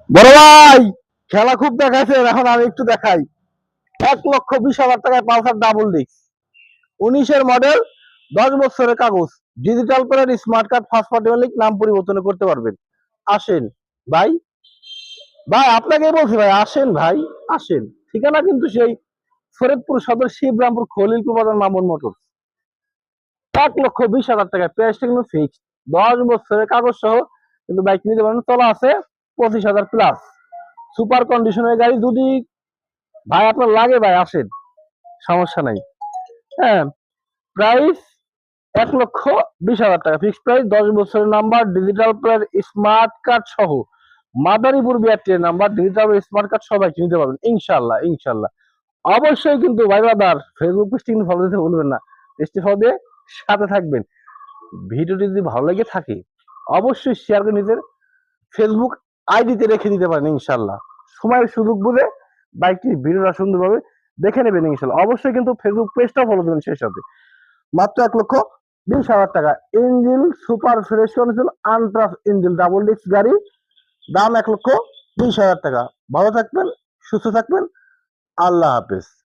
বড় ভাই, খেলা খুব দেখাইছে, এখন আমি একটু দেখাই। 1,20,000 টাকায় পালসার ডাবল ডিস্ক, 19-এর মডেল, 10 বছরের কাগজ, digital plate, smart card, first party মালিক, নাম পরিবর্তন করতে পারবেন। আসেন ভাই, ভাই আপনাকে বলছি ভাই, আসেন ভাই, আসেন। ঠিকানা কিন্তু সেই ফরিদপুর সদর, শিবরামপুর, খলিলপুর বাজার, মামুন মোটর। 1,20,000 টাকায়, প্রাইসটা কিন্তু ফিক্সড। 10 বছরের কাগজ সহ কিন্তু বাইক নিতে পারেন, চলা আছে 25,000 প্লাস। সুপার কন্ডিশনের গাড়ি, যদি ভাই আপনার লাগে ভাই আসেন, সমস্যা নাই। হ্যাঁ, প্রাইস 1,20,000 টাকা ফিক্সড প্রাইস, 10 বছরের number, digital plate, smart card সহ, মাদারীপুর বিআরটিএর নাম্বার, ডিজিটাল স্মার্ট কার্ড সবাই কিনতে পারবেন ইনশাল্লাহ ইনশাল্লাহ। অবশ্যই কিন্তু ভাই ব্রাদার, ফেসবুক পেজটি কিন্তু ফলো দিতে ভুলবেন না। পেজটি ফলো দিয়ে সাথে থাকবেন। ভিডিওটি যদি ভালো লেগে থাকে অবশ্যই শেয়ার করে নিজের ফেসবুক আইডিতে রেখে দিতে পারেন ইনশাল্লাহ। সময়ের সুযোগ বুঝে বাইকটি ভিডিওটা সুন্দরভাবে দেখে নেবেন ইনশাল্লাহ। অবশ্যই কিন্তু ফেসবুক পেজটাও ফলো দেবেন সেই সাথে। মাত্র 1,20,000 টাকা, ইঞ্জিন সুপার ফ্রেশ কন্ডিশন, আনট্রাফ ইঞ্জিন, ডাবল ডিস্ক গাড়ি, দাম 1,20,000 টাকা। ভালো থাকবেন, সুস্থ থাকবেন, আল্লাহ হাফেজ।